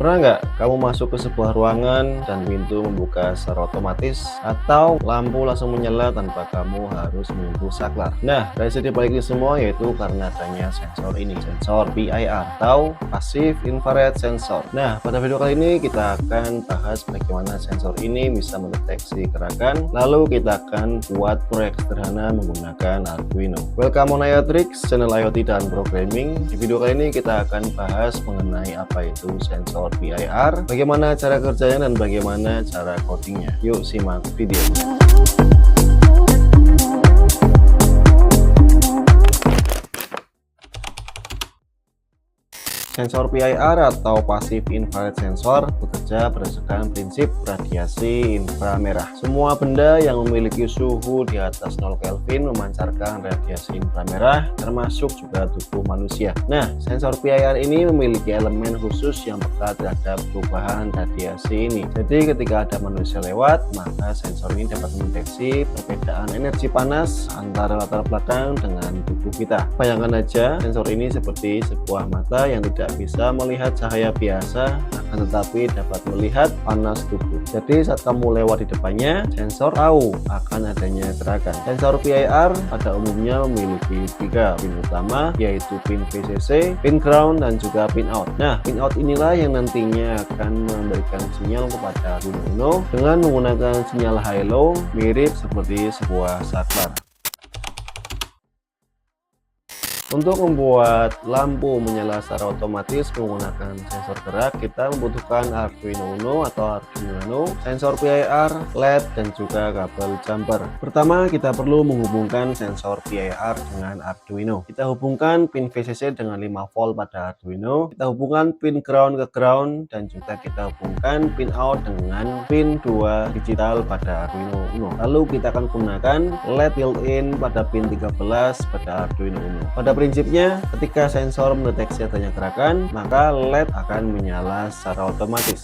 Pernah nggak kamu masuk ke sebuah ruangan dan pintu membuka secara otomatis, atau lampu langsung menyala tanpa kamu harus menunggu saklar? Nah, dari balik ini semua yaitu karena adanya sensor ini, sensor PIR atau Passive Infrared Sensor. Nah, pada video kali ini kita akan bahas bagaimana sensor ini bisa mendeteksi gerakan, lalu kita akan buat proyek sederhana menggunakan Arduino. Welcome on IoTricks, channel IoT dan Programming. Di video kali ini kita akan bahas mengenai apa itu sensor PIR, bagaimana cara kerjanya dan bagaimana cara codingnya. Yuk simak video. Sensor PIR atau Passive Infrared Sensor bekerja berdasarkan prinsip radiasi inframerah. Semua benda yang memiliki suhu di atas 0 Kelvin memancarkan radiasi inframerah, termasuk juga tubuh manusia. Nah, sensor PIR ini memiliki elemen khusus yang peka terhadap perubahan radiasi ini. Jadi ketika ada manusia lewat, maka sensor ini dapat mendeteksi perbedaan energi panas antara latar belakang dengan tubuh kita. Bayangkan aja, sensor ini seperti sebuah mata yang tidak bisa melihat cahaya biasa, akan tetapi dapat melihat panas tubuh. Jadi saat kamu lewat di depannya, sensor tahu akan adanya gerakan. Sensor PIR pada umumnya memiliki 3 pin utama, yaitu pin VCC, pin ground, dan juga pin out. Nah, pin out inilah yang nantinya akan memberikan sinyal kepada Arduino dengan menggunakan sinyal high-low mirip seperti sebuah saklar. Untuk membuat lampu menyala secara otomatis menggunakan sensor gerak, kita membutuhkan Arduino Uno atau Arduino Nano, sensor PIR, LED, dan juga kabel jumper. Pertama, kita perlu menghubungkan sensor PIR dengan Arduino. Kita hubungkan pin VCC dengan 5 volt pada Arduino, kita hubungkan pin ground ke ground, dan juga kita hubungkan pin out dengan pin 2 digital pada Arduino Uno. Lalu kita akan gunakan LED built-in pada pin 13 pada Arduino Uno. Pada prinsipnya, ketika sensor mendeteksi adanya gerakan, maka LED akan menyala secara otomatis.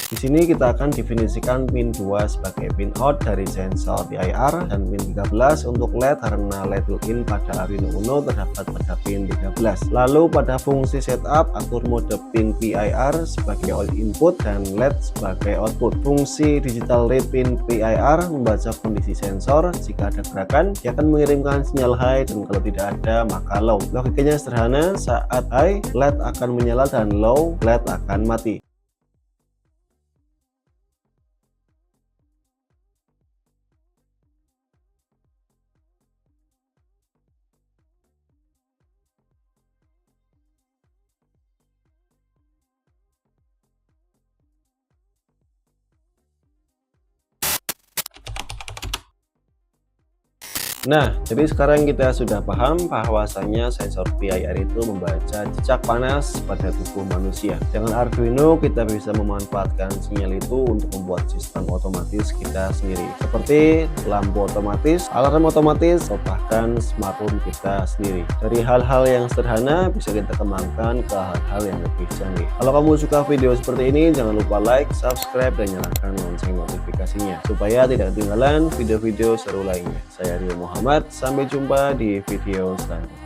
Di sini kita akan definisikan pin 2 sebagai pin out dari sensor PIR dan pin 13 untuk LED karena LED built-in pada Arduino Uno terdapat pada pin 13. Lalu pada fungsi setup, atur mode pin PIR sebagai all input dan LED sebagai output. Fungsi digital read pin PIR membaca kondisi sensor. Jika ada gerakan, dia akan mengirimkan sinyal high, dan kalau tidak ada maka low. Logikanya sederhana, saat high LED akan menyala dan low LED akan mati. Nah, jadi sekarang kita sudah paham bahwasanya sensor PIR itu membaca jejak panas pada tubuh manusia. Dengan Arduino kita bisa memanfaatkan sinyal itu untuk membuat sistem otomatis kita sendiri, seperti lampu otomatis, alarm otomatis, atau bahkan smart home kita sendiri. Dari hal-hal yang sederhana bisa kita kembangkan ke hal-hal yang lebih canggih. Kalau kamu suka video seperti ini, jangan lupa like, subscribe, dan nyalakan lonceng notifikasinya supaya tidak ketinggalan video-video seru lainnya. Saya Rio Muhammad, sampai jumpa di video selanjutnya.